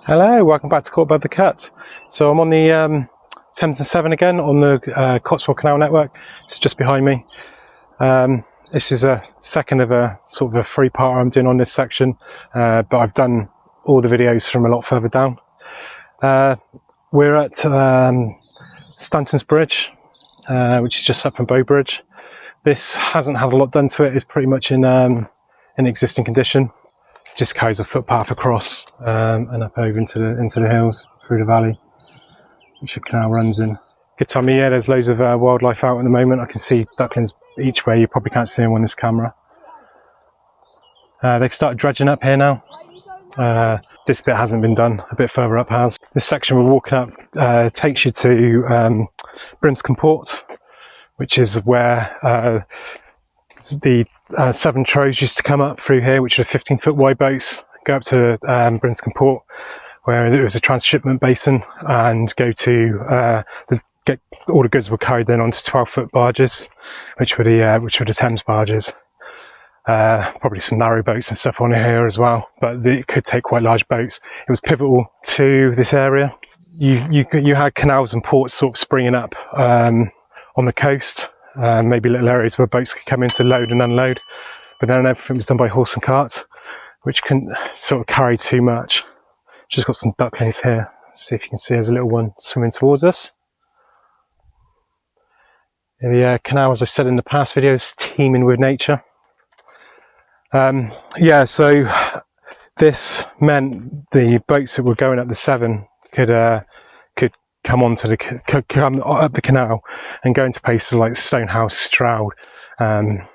Hello, welcome back to Caught Above the Cut. So I'm on the Thames and Severn again on the Cotswold Canal network. It's just behind me. This is a second of a sort of a three-part I'm doing on this section, but I've done all the videos from a lot further down. We're at Stantons Bridge, which is just up from Bow Bridge. This hasn't had a lot done to it. It's pretty much in existing condition. Just carries a footpath across and up over into the hills through the valley, which the canal runs in. Good time of year. There's loads of wildlife out at the moment. I can see ducklings each way. You probably can't see them on this camera. They've started dredging up here now. This bit hasn't been done. A bit further up has. This section we're walking up takes you to Brimscombe Port, which is where the Severn Trows used to come up through here, which are 15-foot wide boats, go up to Brimscombe Port, where there was a transshipment basin, and go to all the goods were carried in onto 12-foot barges, which were the Thames barges. Probably some narrow boats and stuff on here as well, but it could take quite large boats. It was pivotal to this area. You had canals and ports sort of springing up on the coast. Maybe little areas where boats could come in to load and unload, but then everything was done by horse and cart, which couldn't sort of carry too much. Just got some ducklings here. See if you can see there's a little one swimming towards us. The canal, as I said in the past videos, teeming with nature. Yeah, so this meant the boats that were going up the Severn could come up the canal and go into places like Stonehouse, Stroud, and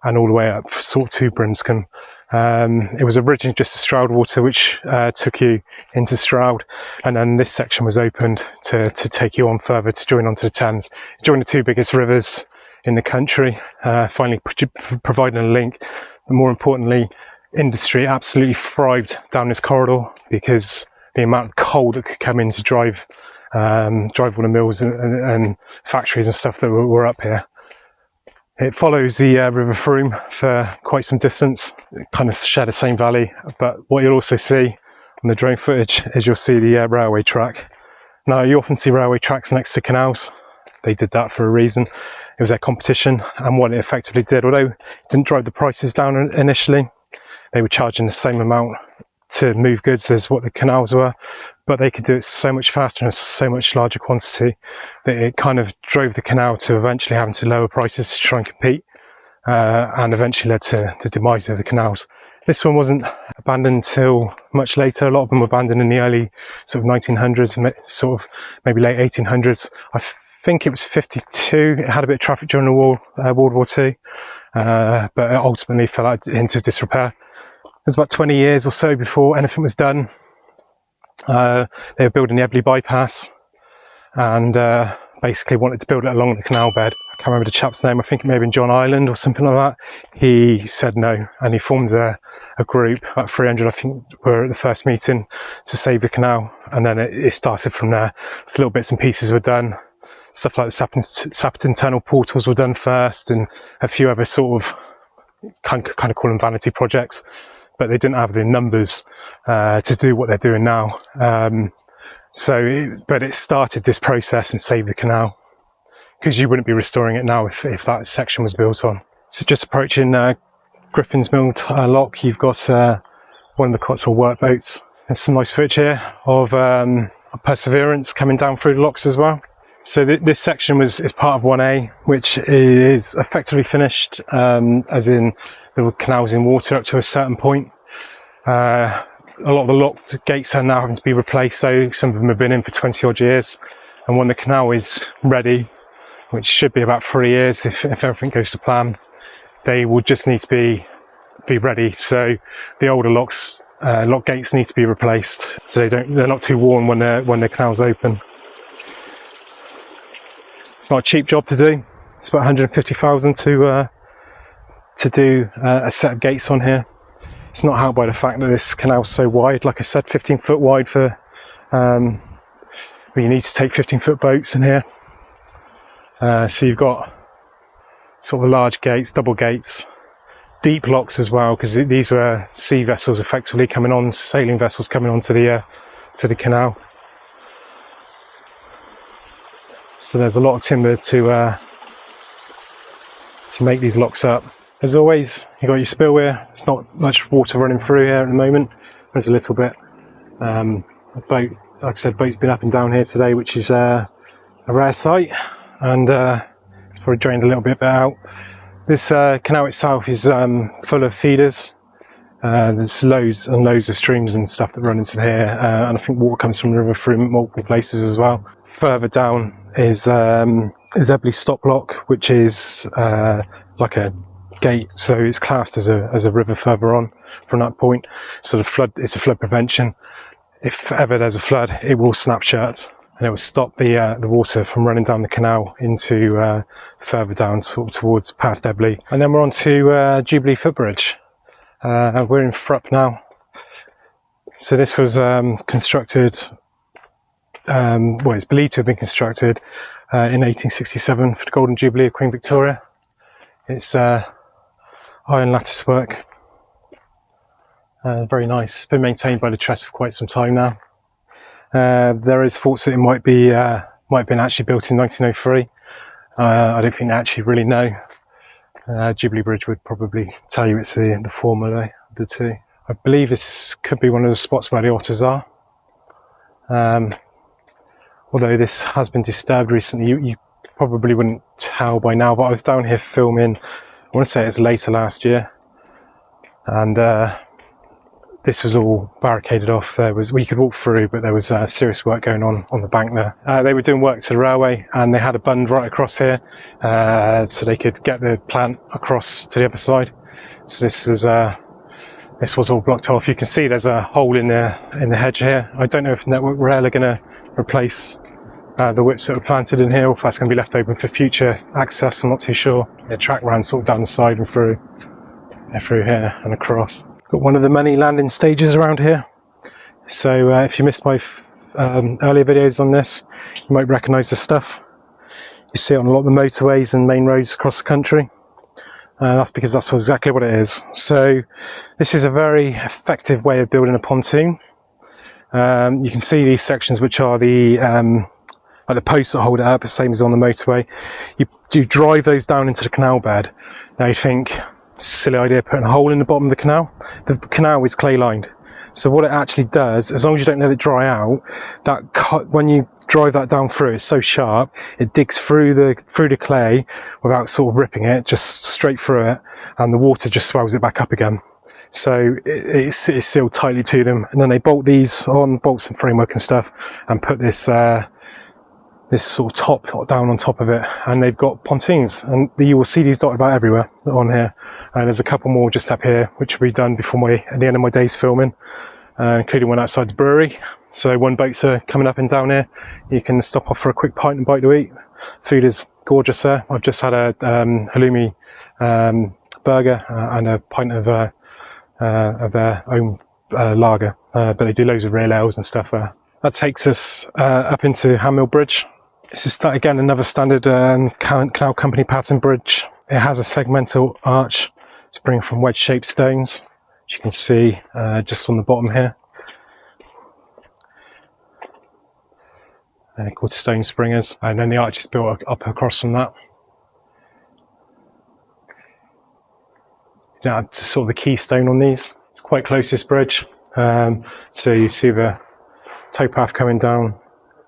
all the way up sort of to Brimscombe. It was originally just the Stroudwater which took you into Stroud, and then this section was opened to take you on further to join onto the Thames, join the two biggest rivers in the country, finally providing a link. But more importantly, industry absolutely thrived down this corridor because the amount of coal that could come in to drive all the mills and factories and stuff that were up here. It follows the River Frome for quite some distance. It kind of share the same valley, but what you'll also see on the drone footage is you'll see the railway track. Now, you often see railway tracks next to canals. They did that for a reason. It was their competition, and what it effectively did, although it didn't drive the prices down initially, they were charging the same amount to move goods as what the canals were, but they could do it so much faster and so much larger quantity that it kind of drove the canal to eventually having to lower prices to try and compete, and eventually led to the demise of the canals. This one wasn't abandoned until much later. A lot of them were abandoned in the early sort of 1900s, sort of maybe late 1800s. I think it was 52. It had a bit of traffic during the World War II, but it ultimately fell out into disrepair. It was about 20 years or so before anything was done. They were building the Ebbly bypass, and basically wanted to build it along the canal bed. I can't remember the chap's name. I think it may have been John Ireland or something like that. He said no, and he formed a group. About 300, I think, were at the first meeting to save the canal, and then it started from there. So little bits and pieces were done. Stuff like the Sapperton Tunnel portals were done first, and a few other sort of kind of call them vanity projects, but they didn't have the numbers to do what they're doing now. But it started this process and saved the canal, because you wouldn't be restoring it now if that section was built on. So just approaching Griffin's Mill Lock, you've got one of the Cotswold workboats. There's some nice footage here of Perseverance coming down through the locks as well. So this section is part of 1A, which is effectively finished, as in the canal's in water up to a certain point. A lot of the locked gates are now having to be replaced, so some of them have been in for 20 odd years. And when the canal is ready, which should be about 3 years if everything goes to plan, they will just need to be ready. So the older lock gates need to be replaced, so they're not too worn when the canal's open. It's not a cheap job to do. It's about 150,000 to do a set of gates on here. It's not helped by the fact that this canal's so wide. Like I said, 15-foot wide for you need to take 15-foot boats in here. So you've got sort of large gates, double gates, deep locks as well, because these were sea vessels effectively coming on, sailing vessels coming onto the to the canal. So there's a lot of timber to make these locks up. As always, you've got your spillway. There's not much water running through here at the moment. There's a little bit. A boat, like I said, boat's been up and down here today, which is a rare sight, and it's probably drained a little bit of it out. This canal itself is full of feeders. There's loads and loads of streams and stuff that run into here, and I think water comes from the River Frome multiple places as well. Further down is Ebbly Stop Lock, which is like a gate, so it's classed as a river further on from that point. So it's a flood prevention. If ever there's a flood, it will snap shut, and it will stop the water from running down the canal into further down, sort of towards past Ebbly. And then we're on to Jubilee Bridge. We're in Thrupp now. So this was constructed, well, it's believed to have been constructed in 1867 for the Golden Jubilee of Queen Victoria. It's iron lattice work. Very nice. It's been maintained by the Trust for quite some time now. There is thoughts that it might have been actually built in 1903. I don't think they actually really know. Jubilee Bridge would probably tell you it's the former of the two. I believe this could be one of the spots where the otters are. Although this has been disturbed recently, you probably wouldn't tell by now, but I was down here filming, I want to say it's later last year, and this was all barricaded off. We could walk through, but there was serious work going on the bank there. They were doing work to the railway, and they had a bund right across here, so they could get the plant across to the other side. So this was all blocked off. You can see there's a hole in the hedge here. I don't know if Network Rail are going to replace the whips that were planted in here, or if that's going to be left open for future access. I'm not too sure. The track ran sort of down the side and through here and across. Got one of the many landing stages around here. So if you missed my earlier videos on this, you might recognise the stuff. You see it on a lot of the motorways and main roads across the country. That's because that's exactly what it is. So this is a very effective way of building a pontoon. You can see these sections, which are the posts that hold it up, the same as on the motorway. You drive those down into the canal bed. Now you think, silly idea putting a hole in the bottom of the canal. The canal is clay lined, so what it actually does, as long as you don't let it dry out, when you drive that down through, it's so sharp it digs through the clay without sort of ripping it, just straight through it, and the water just swells it back up again. So it's sealed tightly to them, and then they bolt these on, bolts and framework and stuff, and put this sort of top down on top of it, and they've got pontoons, and you will see these dotted about everywhere on here. And there's a couple more just up here, which will be done before at the end of my day's filming, including one outside the brewery. So when boats are coming up and down here, you can stop off for a quick pint and bite to eat. Food is gorgeous there. I've just had a halloumi burger and a pint of their own lager, but they do loads of real ales and stuff there. That takes us up into Hammill Bridge. This is, again, another standard Canal Company pattern bridge. It has a segmental arch springing from wedge-shaped stones, which you can see just on the bottom here. They're called stone springers, and then the arch is built up across from that. Now, to sort of the keystone on these. It's quite close to this bridge, so you see the towpath coming down.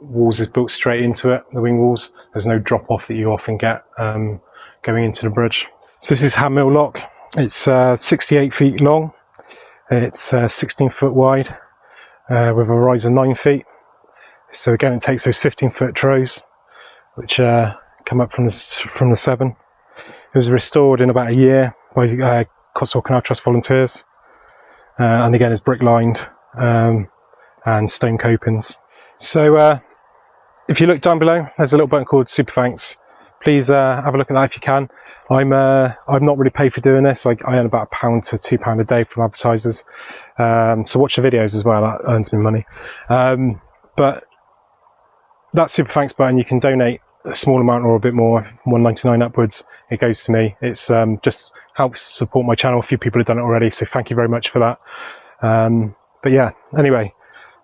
Walls is built straight into it, the wing walls. There's no drop off that you often get going into the bridge. So this is Hammill Lock. It's 68 feet long. It's 16 foot wide with a rise of 9 feet. So again, it takes those 15-foot trows, which come up from the Severn. It was restored in about a year by Cotswold Canal Trust volunteers, and again, it's brick lined and stone copings. So if you look down below, there's a little button called Super Thanks. Please have a look at that if you can. I'm not really paid for doing this. I earn about £1 to £2 a day from advertisers. So watch the videos as well. That earns me money. But that Super Thanks button, you can donate a small amount or a bit more, $1.99 upwards. It goes to me. It's just helps support my channel. A few people have done it already, so thank you very much for that. But yeah, anyway,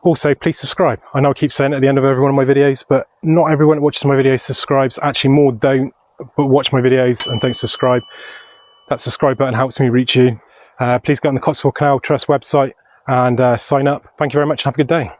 Also, please subscribe. I know I keep saying it at the end of every one of my videos, but not everyone that watches my videos subscribes. Actually, more don't, but watch my videos and don't subscribe. That subscribe button helps me reach you. Please go on the Cotswold Canal Trust website and sign up. Thank you very much and have a good day.